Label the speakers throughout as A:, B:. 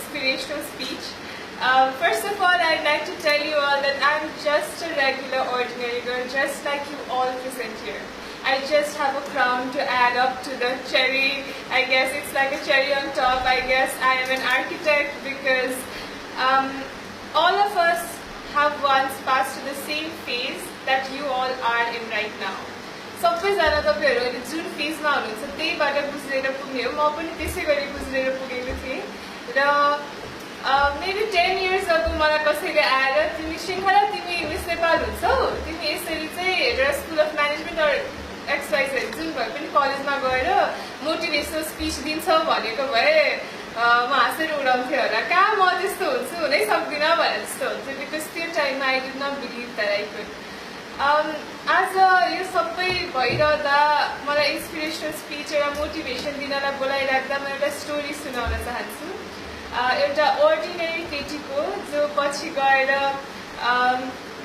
A: inspirational speech. First of all, I'd like to tell you all that I'm just a regular, ordinary girl, just like you all present here. I just have a crown to add up to the cherry. I guess it's like a cherry on top. I guess I am an architect because all of us have once passed to the same phase that you all are in right now. सबैजना तपाईहरुले जुन फेजमा हुनुहुन्छ त्यहीबाट गुज्रेर पुग्ने हो। म पनि त्यसै गरी गुज्रेर पुगेको थिएँ र maybe 10 years ago मलाई कसैले आएर तिमी श्रृङ्खला तिमी मिस नेपाल हुन्छौ, तिमी यसरी चाहिँ हेरेर school of management or XYZ जुन भए पनि कलेजमा गएर मोटिभेसनल स्पिच दिन्छौ भनेको भए म हाँसेर उडाउँथेँ होला। कहाँ म त्यस्तो हुन्छु, हुनै सक्दिनँ भनेर जस्तो हुन्थ्यो बिकज त्यो टाइममा I did not believe that I could. आज यो सबै भइरहँदा मलाई इन्सपिरेसनल स्पिच एउटा मोटिभेसन दिनलाई बोलाइराख्दा म एउटा स्टोरी सुनाउन चाहन्छु। एउटा अर्डिनेरी केटीको जो पछि गएर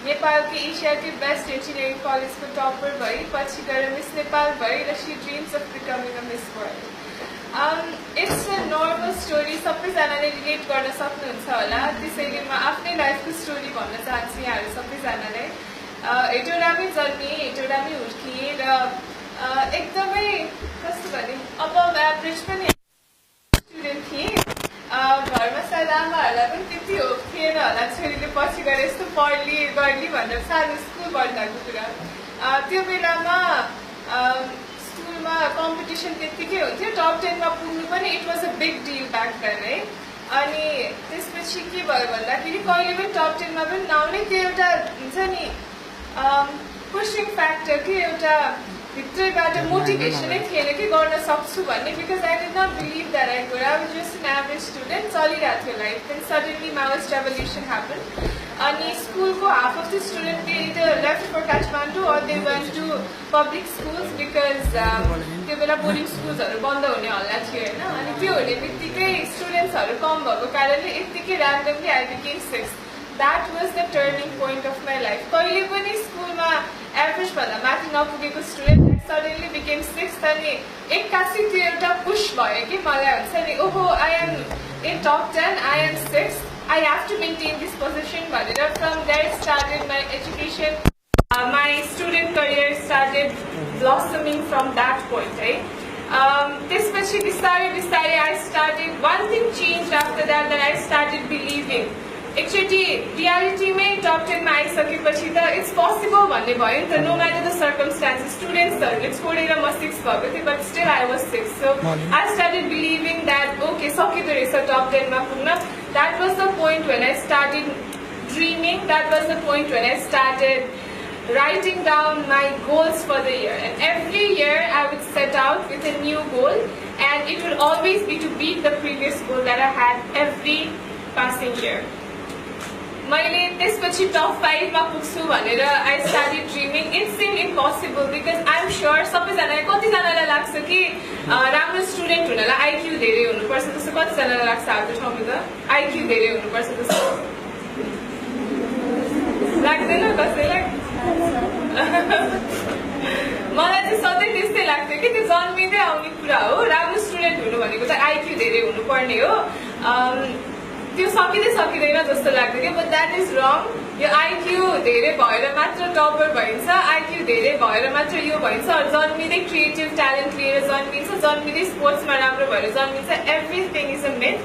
A: नेपालकै एसियाकै बेस्ट इन्जिनियरिङ कलेजको टपर भई पछि गएर मिस नेपाल भई र she dreams of becoming a Miss World. It's a normal story, सबैजनाले रिलेट गर्न सक्नुहुन्छ होला, त्यसैले म आफ्नै लाइफको स्टोरी भन्न चाहन्छु यहाँहरू सबैजनालाई। हेटौडामै जन्मिएँ, हेटौडामै हुर्किएँ र एकदमै कस्तो भने अबभ एभरेज पनि स्टुडेन्ट थिएँ। घरमा सायद आमाहरूलाई पनि त्यति होप थिएन होला छोरीले पछि गएर यस्तो पढ्ली गर्ली भनेर सानो स्कुल पढ्दाको कुरा। त्यो बेलामा स्कुलमा कम्पिटिसन त्यत्तिकै हुन्थ्यो, टप 10 मा पुग्नु पनि it was a big deal back then है। अनि त्यसपछि के भयो भन्दाखेरि कहिले पनि टप 10 मा पनि नआउने त्यो एउटा हुन्छ नि पुशिङ फ्याक्टर कि एउटा भित्रैबाट मोटिभेसनै थिएन कि गर्न सक्छु भन्ने, because I did not believe that I could. I was just an average student, चलिरहेको थियो life. Then suddenly Maoist revolution happen अनि स्कुलको half of the student they either left for Kathmandu or they went to public schools because त्यो बेला boarding स्कुल्सहरू बन्द हुने हल्ला थियो होइन। अनि त्यो हुने बित्तिकै स्टुडेन्ट्सहरू कम भएको कारणले यत्तिकै randomly I became sixth. That was the turning point of my life. कहिले पनि स्कुलमा एभरेज भन्दा माथि नपुगेको स्टुडेन्ट सडनली बिकेम सिक्स्थ अनि एक्कासी त्यो एउटा पुस भयो कि मलाई हुन्छ नि ओहो I am in top 10, I am sixth, I have to maintain this position भनेर from that started my education, my student career started blossoming from that point है। त्यसपछि बिस्तारै बिस्तारै I started one thing change after that I started believing. एकचोटि रियालिटीमै top 10 मा आइसकेपछि त इट्स पोसिबल भन्ने भयो नि त, नो म्याटर द सर्कमस्टान्सेस। स्टुडेन्ट्सहरूले छोडेर म सिक्स भएको थिएँ but still I was six. So I started believing that okay सकिँदो रहेछ टप 10 मा पुग्न। That was the point when I started dreaming, that was the point when I started writing down my goals for the year, and every year I would set out with a new goal and it would always be to beat the previous goal that I had every passing year. मैले त्यसपछि top 5 मा पुग्छु भनेर I started dreaming. It seem impossible because I am sure सबैजनालाई कतिजनालाई लाग्छ कि राम्रो स्टुडेन्ट हुनलाई आइक्यू धेरै हुनुपर्छ जस्तो, कतिजनालाई लाग्छ हाम्रो ठाउँमा त आइक्यू धेरै हुनुपर्छ जस्तो लाग्दैन कसैलाई? मलाई चाहिँ सधैँ त्यस्तै लाग्थ्यो कि त्यो जन्मिँदै आउने कुरा हो। राम्रो स्टुडेन्ट हुनु भनेको चाहिँ आइक्यू धेरै हुनुपर्ने हो, त्यो सकिँदैन जस्तो लाग्थ्यो कि बट द्याट इज रङ। यो आइक्यू धेरै भएर मात्र टपर भइन्छ, आइक्यू धेरै भएर मात्र यो भइन्छ, जन्मिँदै क्रिएटिभ ट्यालेन्ट लिएर जन्मिन्छ, जन्मिँदै स्पोर्ट्समा राम्रो भएर जन्मिन्छ। Everything is a myth.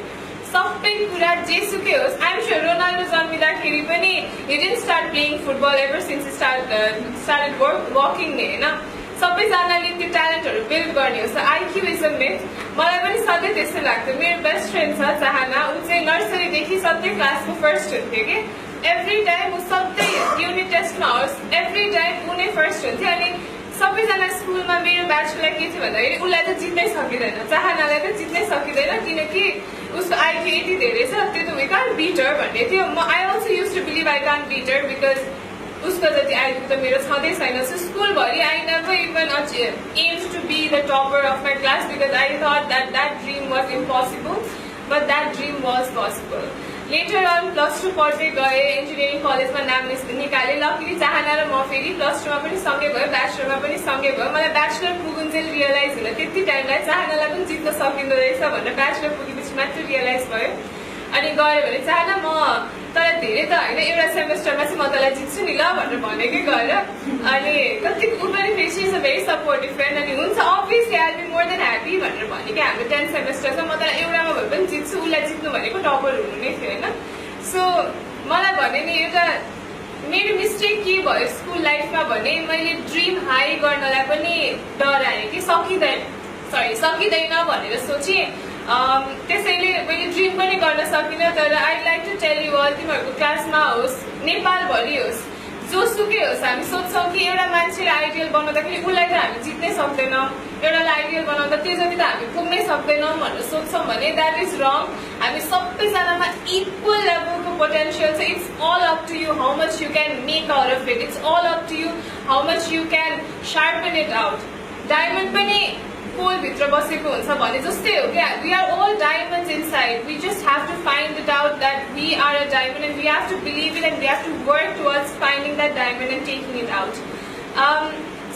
A: सबै कुरा जेसुकै होस्, आइ एम स्योर रोनाल्डो जन्मिँदाखेरि पनि he didn't start playing football ever since started walking नै होइन। सबैजनाले त्यो ट्यालेन्टहरू बिल्ड गर्ने हो। So IQ is a myth. मलाई पनि सधैँ त्यस्तो लाग्थ्यो। मेरो बेस्ट फ्रेन्ड छ चाहना, ऊ चाहिँ नर्सरीदेखि सधैँ क्लासको फर्स्ट हुन्थ्यो कि एभ्री टाइम ऊ सधैँ युनिट टेस्टमा होस् एभ्री टाइम ऊ नै फर्स्ट हुन्थ्यो। अनि सबैजना स्कुलमा मेरो ब्याचलाई के थियो भन्दाखेरि उसलाई त जित्नै सकिँदैन, चाहनालाई त जित्नै सकिँदैन किनकि उसको आइक्यू यति धेरै छ, त्यो त वी कान्ट बिट हर भन्ने थियो। I also use to believe I can't beat her because उसको जति आइक्यू त मेरो छँदै छैन। सो स्कुलभरि I never even aimed to be the topper of my class because I thought that dream was impossible but that dream was possible. Later on +2 पढ्दै गएँ, engineering कलेजमा नाम निकालेँ। लकिली चाहना र म फेरि +2 मा पनि सँगै भयो, ब्याचलरमा पनि सँगै भयो। मलाई ब्याचलर पुगुन्जेल रियलाइज हुन त्यति टाइमलाई चाहनालाई पनि जित्न सकिँदो रहेछ भनेर ब्याचलर पुगेपछि मात्र रियलाइज भयो। अनि गयो भने चाहना म तर धेरै त होइन एउटा सेमेस्टरमा चाहिँ म तँलाई जित्छु नि ल भनेर भनेकै गएर अनि कति ऊ पनि फेरि is a very supportive friend अनि हुन्छ obviously I be more than happy भनेर भने कि हाम्रो 10th सेमेस्टरमा म तँलाई एउटामा भए पनि जित्छु उसलाई जित्नु भनेको टपर हुनु नै थियो होइन सो मलाई भने नि एउटा मेरो मिस्टेक के भयो स्कुल लाइफमा भने मैले ड्रिम हाई गर्नलाई पनि डराएँ कि सकिँदैन भनेर सोचेँ त्यसैले मैले ड्रिम पनि गर्न सकिनँ तर I like to tell you all तिमीहरूको क्लासमा होस् नेपालभरि होस् जोसुकै होस् हामी सोच्छौँ कि एउटा मान्छेलाई आइडियल बनाउँदाखेरि उसलाई त हामी जित्नै सक्दैनौँ एउटालाई आइडियल बनाउँदा त्यो जति त हामी पुग्नै सक्दैनौँ भनेर सोच्छौँ भने द्याट इज रङ हामी सबैजनामा इक्वल लेभलको पोटेन्सियल छ it's all up to you how much you can make out of it it's all up to you how much you can sharpen it out diamond पनि पोलभित्र बसेको हुन्छ भने जस्तै हो क्या we are all diamonds inside we just have to find it out that we are a diamond and we have to believe it and we have to work towards finding that diamond and taking it out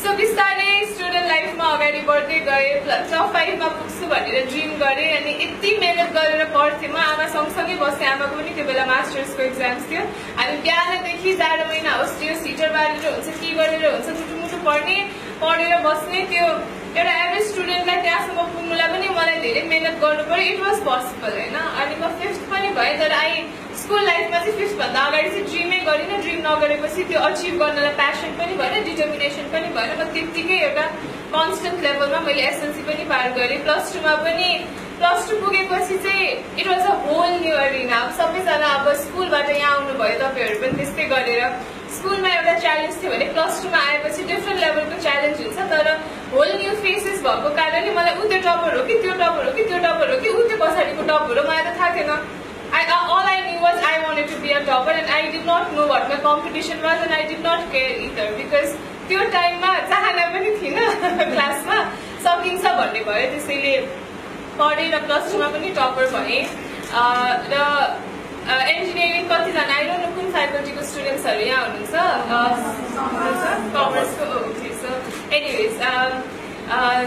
A: so बिस्तारै student लाइफमा अगाडि बढ्दै गएँ top 5मा पुग्छु भनेर dream गरेँ अनि यति मेहनत गरेर पढ्थेँ म आमा सँगसँगै बस्थेँ आमाको पनि त्यो बेला मास्टर्सको इक्जाम्स थियो हामी बिहानदेखि 11 महिना होस् त्यो सिटर बारेर हुन्छ के गरेर हुन्छ मुटुमुटु पढेर बस्ने त्यो एउटा एभरेज स्टुडेन्टलाई त्यहाँसम्म पुग्नुलाई पनि मलाई धेरै मेहनत गर्नु पर्यो इट वाज पोसिबल होइन अनि म 5th पनि भएँ तर स्कुल लाइफमा चाहिँ 5th भन्दा अगाडि चाहिँ ड्रिमै गरिनँ ड्रिम नगरेपछि त्यो अचिभ गर्नलाई प्यासन पनि भएन डिटर्मिनेसन पनि भएन म त्यत्तिकै एउटा कन्सटेन्ट लेभलमा मैले एसएलसी पनि पार गरेँ +2मा पनि +2 पुगेपछि चाहिँ it was a whole new arena अब सबैजना अब स्कुलबाट यहाँ आउनुभयो तपाईँहरू पनि त्यस्तै गरेर स्कुलमा एउटा च्यालेन्ज थियो भने +2मा आएपछि डिफ्रेन्ट लेभलको च्यालेन्ज हुन्छ तर होल न्यू फेसेस भएको कारणले मलाई ऊ त्यो टपर हो कि त्यो टपर हो कि त्यो टपर हो कि ऊ त्यो पछाडिको टपर हो मलाई त थाहा थिएन all I knew was I wanted to be a topper and I did not know what my competition was and I did not care either because त्यो टाइममा चाहना पनि थिएन क्लासमा सकिन्छ भन्ने भयो त्यसैले पढेर +2मा पनि टपर भएँ र इन्जिनियरिङ कतिजना आई डोन्ट नो कुन फ्याकल्टीको स्टुडेन्ट्सहरू यहाँ हुनुहुन्छ कमर्सको ओके सो एनिवेज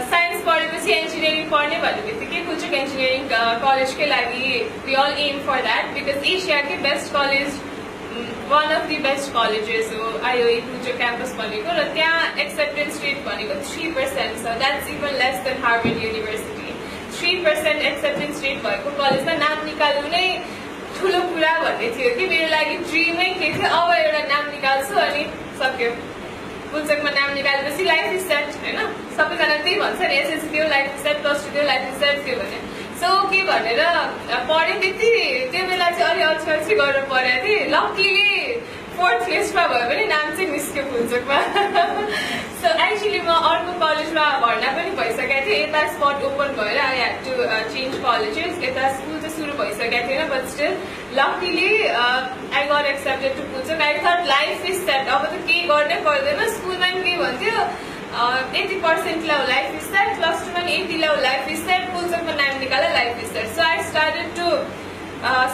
A: साइन्स पढेपछि इन्जिनियरिङ पढ्ने भन्ने बित्तिकै कुचुक इन्जिनियरिङ कलेजकै लागि we all aim for that because एसियाकै best college one of the best colleges हो आइओई कुचुक क्याम्पस भनेको र त्यहाँ एक्सेप्टेन्स रेट भनेको 3% छ that's even less than Harvard University 3% acceptance rate भएको कलेजमा नाम निकाल्नु नै ठुलो कुरा भन्ने थियो कि मेरो लागि ड्रिमै के थियो अब एउटा नाम निकाल्छु अनि सक्यो पुल्चोकमा नाम निकालेपछि लाइफ इज सेट होइन सबैजना त्यही भन्छ नि एसएलसी थियो लाइफ इज सेट +2 थियो लाइफ इज सेट थियो भने सो के भनेर पढेँ त्यति त्यो बेला चाहिँ अलि अल्छी गरेर पढेको थिएँ लक्कीली 4th लिस्टमा भयो भने नाम चाहिँ निस्क्यो पुल्चोकमा सो एक्चुली म अर्को कलेजमा भर्ना पनि भइसकेको थिएँ यता स्पट ओपन भएर I had to change colleges यता स्कुल चाहिँ सुरु भइसकेको थिएन but still luckily I got accepted to Pulchowk I thought life is set अब त केही गर्नै पर्दैन स्कुलमा पनि के भन्थ्यो 80% ल्याऊ लाइफ इज सेट +2मा पनि 80 ल्याऊ लाइफ इज सेट पुल्चोकमा नाम निकाले life is set so I started to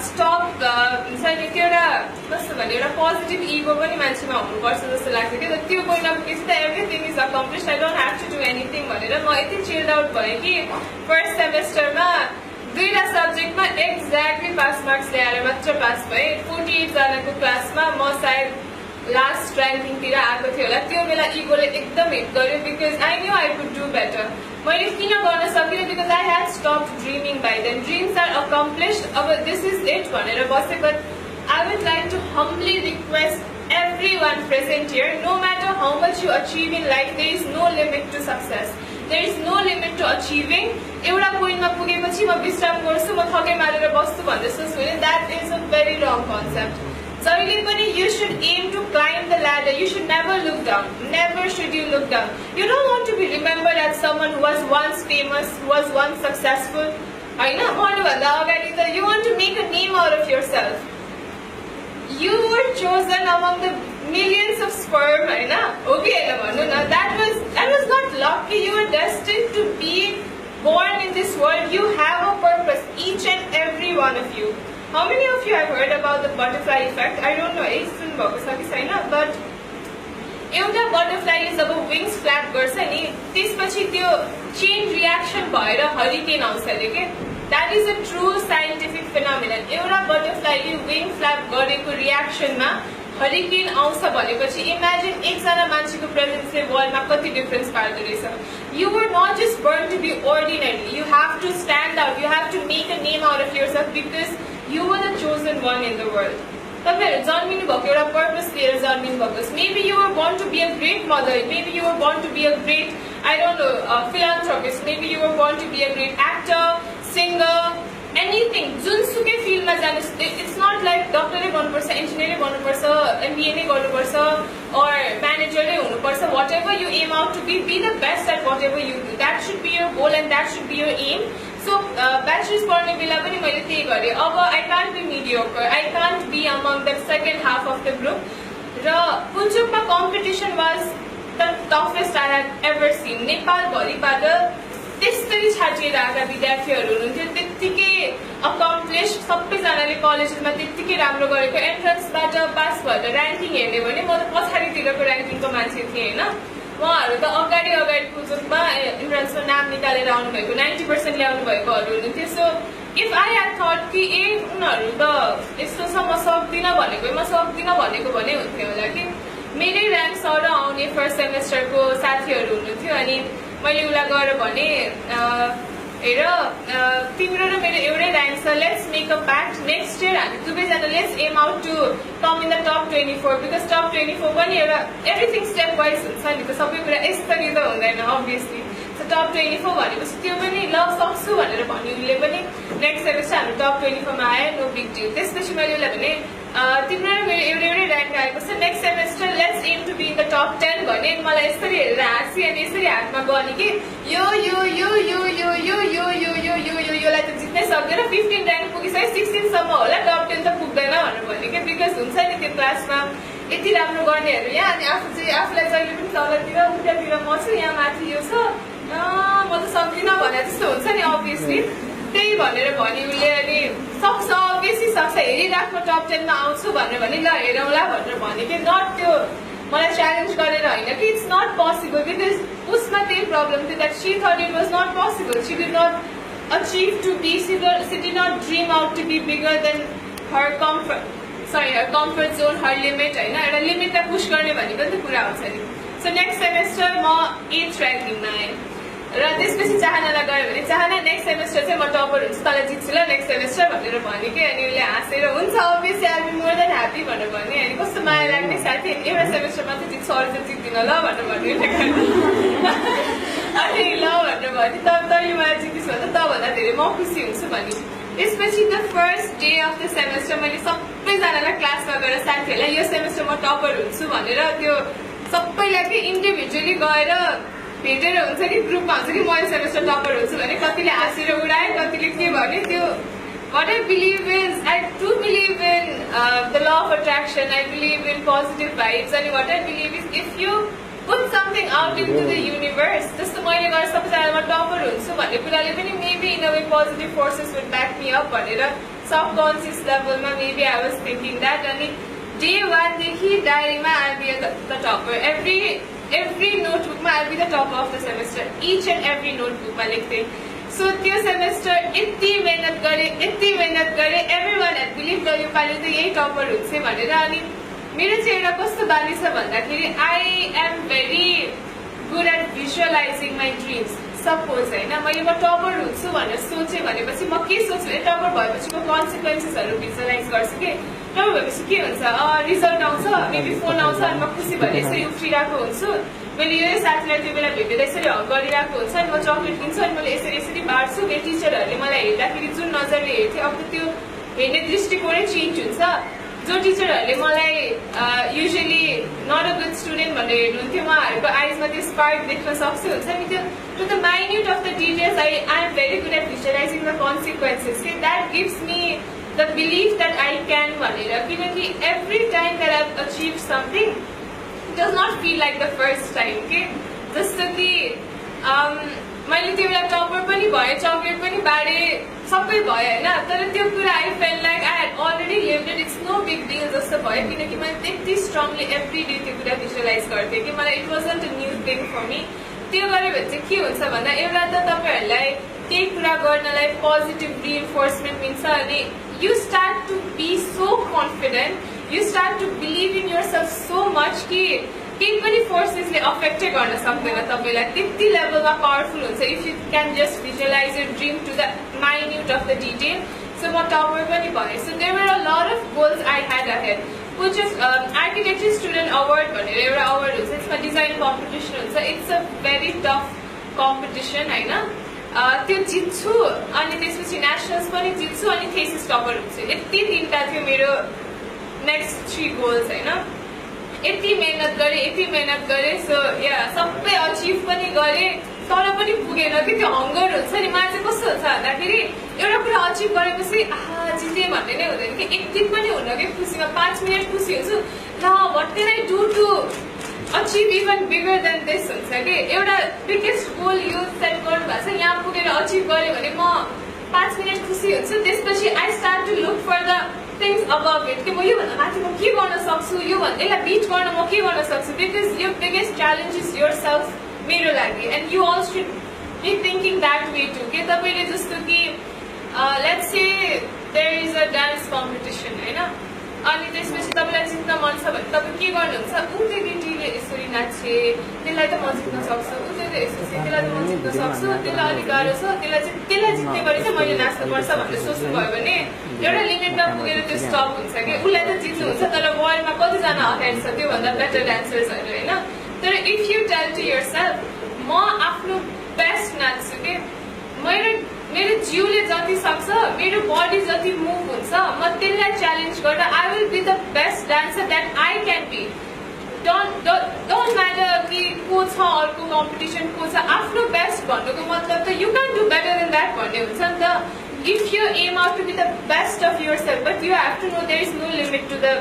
A: stop हुन्छ नि त्यो एउटा कस्तो भने एउटा पोजिटिभ इगो पनि मान्छेमा हुनुपर्छ जस्तो लाग्छ कि त्यो पोइन्ट पुगेपछि त everything is accomplished I don't have to do anything भनेर म यति चिल्ड आउट भएँ कि फर्स्ट सेमेस्टरमा 2टा सब्जेक्टमा एक्ज्याक्टली पास मार्क्स ल्याएर मात्र पास भएँ 48 जनाको क्लासमा म सायद लास्ट ऱ्याङ्किङतिर आएको थियो होला त्यो बेला इगोले एकदम हिट गर्यो because I knew I could do better मैले किन गर्न सकिनँ because I had stop dreaming by then dreams are accomplished अब दिस इज इट भनेर बसेँ but I would like to humbly request everyone present here, no matter how much you achieve in life, there is no limit to success. There is no limit to achieving. एउटा पोइन्टमा पुगेपछि म विश्राम गर्छु म थकै मारेर बस्छु भन्दै सोच्छु भने that is a very wrong concept. जहिले पनि you should aim to climb the ladder. You should never look down. Never should you look down. You don't want to be remembered as someone who was once famous, who was once successful. हैन भन्नुभन्दा अगाडि त you want to make a name out of yourself. You were chosen among the millions of sperm, हैन okay हैन भन्नु न that was not lucky. You were destined to be born in this world. You have a purpose, each and every one of you. How many of you have heard about the butterfly effect? I don't know, सुन्नु भएको छ कि छैन, but एउटा बटरफ्लाईले जब wings flap गर्छ नि त्यसपछि त्यो चेन रियाक्सन भएर हरिकेन आउँछ अरे के. That is a true scientific phenomenon. एउटा स्लाइटली विङ फ्ल्याप गरेको रियाक्सनमा हरिकेन आउँछ भनेपछि इमेजिन एकजना मान्छेको प्रेजेन्सले वर्ल्डमा कति डिफरेन्स पार्दो रहेछ. You were not just born to be ordinary, you have to stand out, you have to make a name out of yourself because you were the chosen one in the world. तपाईहरु जन्मिनु भएको एउटा purpose लिएर जन्मिनु भएको छ. Maybe you were born to be a great mother, maybe you were born to be a great I don't know, philanthropist, maybe you were born to be a great actor, singer, anything. जुनसुकै फिल्डमा जानुस्, it's not like doctor नै गर्नुपर्छ, engineer नै गर्नुपर्छ, MBA नै गर्नुपर्छ, or manager नै हुनुपर्छ. Whatever you aim out to be the best at whatever you do. That should be your goal and that should be your aim. So bachelor's पढ्ने बेला पनि मैले त्यही गरे. अब I can't be mediocre, I can't be among the second half of the group. र पुञ्चोकमा competition was the toughest I had ever seen. Nepal भरिबाट त्यसरी छाटिएर आएका विद्यार्थीहरू हुनुहुन्थ्यो, त्यत्तिकै अकम्प्लिस, सबैजनाले कलेजमा त्यत्तिकै राम्रो गरेको. एन्ट्रान्सबाट पास भएर ऱ्याङ्किङ हेर्ने भने म त पछाडितिरको ऱ्याङ्किङको मान्छे थिएँ होइन. उहाँहरू त अगाडि पुजुकमा इन्ट्रान्समा नाम निकालेर आउनुभएको 90% ल्याउनु भएकोहरू हुनुहुन्थ्यो. So if I had thought कि उनीहरू त यस्तो छ म सक्दिनँ भनेको भने हुन्थ्यो होला कि. मेरै ऱ्याङ्क सर आउने फर्स्ट सेमेस्टरको साथीहरू हुनुहुन्थ्यो. अनि मैले उसलाई गएर भने हेर तिम्रो र मेरो एउटै ऱ्याङ्क छ, let's make a pact, next year हामी दुवैजना let's aim out to come in the top 24 because top 24 पनि एउटा एभ्रिथिङ स्टेप वाइज हुन्छ नि, त सबै कुरा यसरी त हुँदैन अभियसली. सो टप 24 भनेपछि त्यो पनि ल सक्छु भनेर भन्यो उसले पनि. नेक्स्ट सेमेस्टर हामी टप 24 मा आयो, नो बिग डिल. त्यसपछि मैले उसलाई भने तिम्रो र मेरो एउटै ऱ्याङ्क आएको छ, next semester let's aim to be in the top 10 भने. मलाई यसरी हेरेर हाँसी अनि यसरी हातमा गने कि यो यो यो यो यो यो यो यो यो यो यो योलाई त जित्नै सक्दैन, 15 ऱ्याङ्क पुगिसक्यो, 16 सम्म होला, टप 10 त पुग्दैन भनेर भने कि. बिकज हुन्छ नि त्यो क्लासमा यति राम्रो गर्नेहरू यहाँ, अनि आफू चाहिँ आफूलाई जहिले पनि तलतिर उतातिर म छु, यहाँ माथि यो छ, म त सक्दिनँ भने जस्तो हुन्छ नि अभियसली. त्यही भनेर भने उसले. अनि सक्छ बेसी सक्छ, हेरिराख्नु टप 10 मा आउँछु भनेर भने ल हेरौँला भनेर भने कि. नट त्यो मलाई च्यालेन्ज गरेर होइन कि, इट्स नट पोसिबल बिकज उसमा त्यही प्रब्लम थियो that she thought it was not possible. She did not achieve to be, she did not dream out to be bigger than her comfort zone, her limit होइन. एउटा लिमिटलाई पुस गर्ने भनेको नि त कुरा हुन्छ नि. सो नेक्स्ट सेमेस्टर म 8th ऱ्याङ्किङमा आएँ. र त्यसपछि चाहनालाई गयो भने चाहना नेक्स्ट सेमेस्टर चाहिँ म टपर हुन्छु, तँलाई जित्छु ल नेक्स्ट सेमेस्टर भनेर भने कि. अनि उसले हाँसेर हुन्छ obviously I be more than happy भनेर भने. अनि कस्तो माया लाग्ने साथी, एउटा सेमेस्टर मात्रै जित्छु अरू चाहिँ जित्दिनँ ल भनेर भन्यो. अनि ल भनेर भने तैँले मलाई जितिस् भने तँभन्दा धेरै म खुसी हुन्छु भने. त्यसपछि the first day of the semester मैले सबैजनालाई क्लासमा गएर साथीहरूलाई यो सेमेस्टर म टपर हुन्छु भनेर त्यो सबैलाई कि इन्डिभिजुअली गएर भेटेर हुन्छ कि ग्रुपमा हुन्छ कि म यो सेमेस्टर टपर हुन्छु भने कतिले हाँसेर उडाए, कतिले के भने. त्यो what I believe is, I do believe in the law of attraction, I believe in positive vibes, and what I believe is if you put something out into the universe, जस्तो मैले गरेर सबैजनालाई म टपर हुन्छु भन्ने कुराले पनि maybe in a way positive forces would back me up भनेर सबकन्सियस लेभलमा maybe I was thinking that. अनि day 1 देखि डायरीमा I'll be the topper. Every notebook I'll be the top of the semester. Each and every notebook मा लेख्थे. So त्यो semester यति मेहनत गरे, everyone had believed यो पालि त यही टपर हुन्छ भनेर. अनि मेरो चाहिँ एउटा कस्तो बानी छ भन्दाखेरि I am very good at visualizing my dreams. Suppose होइन मैले म टपर हुन्छु भनेर सोचेँ भनेपछि म के सोच्छु भने टपर भएपछि म कन्सिक्वेन्सेसहरू भिजुअलाइज गर्छु कि. टपर भएपछि के हुन्छ, रिजल्ट आउँछ, मेबी फोन आउँछ, अनि म खुसी भएर यसरी उफ्रिरहेको हुन्छु. मैले यो साथीलाई त्यो बेला भेटेर यसरी हक गरिरहेको हुन्छ, अनि म चक्लेट किन्छु, अनि मैले यसरी बाँड्छु. मेरो टिचरहरूले मलाई हेर्दाखेरि जुन नजरले हेर्थे अब त्यो हेर्ने दृष्टिकोणै चेन्ज हुन्छ. जो टिचरहरूले मलाई usually not a good student भनेर हेर्नुहुन्थ्यो, उहाँहरूको आइजमा त्यो स्पार्क देख्न सक्छु हुन्छ नि. त्यो to the minute of the details I am very good at visualizing the consequences कि. That gives me the belief that I can भनेर. किनकि every time that I achieve something it does not feel like the first time के. जस्तो कि मैले त्यो बेला topper पनि भएँ, चक्लेट पनि बाँडेँ, सबै भयो होइन. तर त्यो कुरा I feel like I had already lived it, it's no big deal जस्तो भयो. किनकि मैले त्यति स्ट्रङली एभ्री डे त्यो कुरा भिजुअलाइज गर्थेँ कि मलाई it wasn't a new thing for me. त्यो गऱ्यो भने चाहिँ के हुन्छ भन्दा एउटा त तपाईँहरूलाई त्यही कुरा गर्नलाई पोजिटिभ रिइन्फोर्समेन्ट मिल्छ. अनि you start to be so confident, you start to believe in yourself so much कि केही पनि फोर्सेसले अफेक्टै गर्न सक्दैन तपाईलाई त्यति लेभलमा पावरफुल हुन्छ if you can just visualise your dream to the minute of the detail so म टपर पनि भएँ so there were a lot of goals I had ahead which is architecture student award भनेर एउटा award हुन्छ यसमा design competition हुन्छ it's a very tough competition हैन त्यो जित्छु अनि त्यसपछि नेशनल्स पनि जित्छु अनि थेसिस टपर हुन्छ यति तीनटा थियो मेरो नेक्स्ट 3 गोल्स हैन यति मेहनत गरे सो या सबै अचिभ पनि गरे तर पनि पुगेन कि त्यो हंगर हुन्छ नि मलाई चाहिँ कस्तो हुन्छ भन्दाखेरि एउटा कुरा अचिभ गरेपछि जिते भन्ने नै हुँदैन कि एक दिन पनि हुन्न कि खुसीमा 5 मिनट खुसी हुन्छु ल what can I do to achieve even bigger than this हुन्छ कि एउटा बिगेस्ट गोल यो सेट गर्नु भएको छ यहाँ पुगेर अचिभ गरे भने म 5 मिनट खुसी हुन्छु त्यसपछि I start to look for the things above it कि म यो भन्दा माथि म के गर्न सक्छु यो भन्दा यसलाई बिट गर्न म के गर्न सक्छु because your biggest challenge is yourself मेरो लागि and you all should be thinking that way to के तपाईले जस्तो कि let's say there is a dance competition हैन अनि त्यसपछि तपाईलाई जित्न मन छ भने तपाई के गर्नुहुन्छ उ त्यो केटीले यसरी नाच्छे त्यसलाई त म जित्न सक्छु उ त्यो यसो छ त्यसलाई त म जित्न सक्छु त्यसलाई अलि गाह्रो छ त्यसलाई जित्ने गरी चाहिँ मैले नाच्नु पर्छ भनेर सोच्नु भयो भने एउटा लिमिटमा पुगेर त्यो स्टप हुन्छ कि उसलाई त जित्नु हुन्छ तर वर्ल्डमा कतिजना अहेड छ त्योभन्दा बेटर डान्सर्सहरू हैन तर if you tell to yourself म आफ्नो बेस्ट नाच्छु के मेरो जिउले जति सक्छ मेरो बडी जति मुभ हुन्छ म त्यसलाई च्यालेन्ज गरेर I will be the best dancer that I can be don't matter कि को छ अर्को कम्पिटिसन को छ आफ्नो बेस्ट भन्नुको मतलब त you can do better than that भन्ने हुन्छ नि त if you aim out to be the best of yourself but you have to know there is no limit to the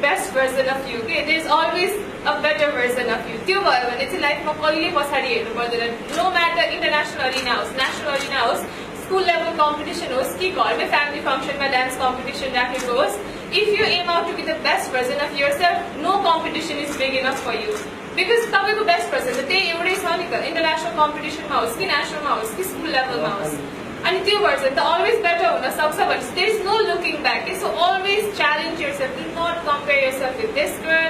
A: best version of you के there is always a better version of you त्यो भयो भने चाहिँ लाइफमा कहिले पछाडि हेर्नु पर्दैन नो म्याटर इन्टरनेसनल अरिना होस् नेसनल अरिना होस् स्कुल लेभल कम्पिटिसन होस् कि घरमै फ्यामिली फंक्सनमा डान्स कम्पिटिसन राखेको होस् if you aim out to be the best version of yourself no competition is big enough for you because तपाईँको best version त त्यही एउटै छ नि त इन्टरनेसनल कम्पिटिसनमा होस् कि नेसनलमा होस् कि स्कुल लेभलमा होस् अनि त्यो भर्जन त अलवेज बेटर हुन सक्छ भने there is no looking back so always challenge yourself do not compare yourself with this girl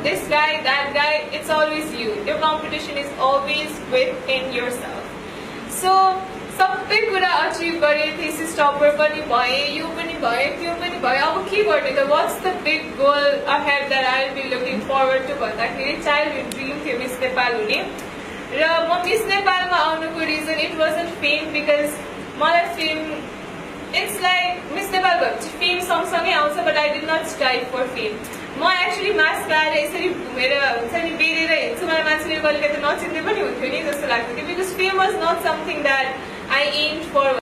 A: this guy that guy it's always you your competition is always with in yourself so सबै कुरा achieve गरे thesis topper पनि भए यो पनि भयो त्यो पनि भयो अब के गर्ने त what's the big goal ahead that I will be looking forward to भन्दाखेरि चाइल्डहुड ड्रिम थियो मिस नेपाल हुने र म मिस नेपालमा आउनुको reason it wasn't fame because मलाई fame it's like Miss Nepal भएपछि फेम सँगसँगै आउँछ but I did not strive for fame म एक्चुअली मास्क लगाएर यसरी घुमेर हुन्छ नि बेरेर हिँड्छु मलाई मान्छेले कहिले त नचिन्ने पनि हुन्थ्यो नि जस्तो लाग्थ्यो कि because fame was not something that I aimed for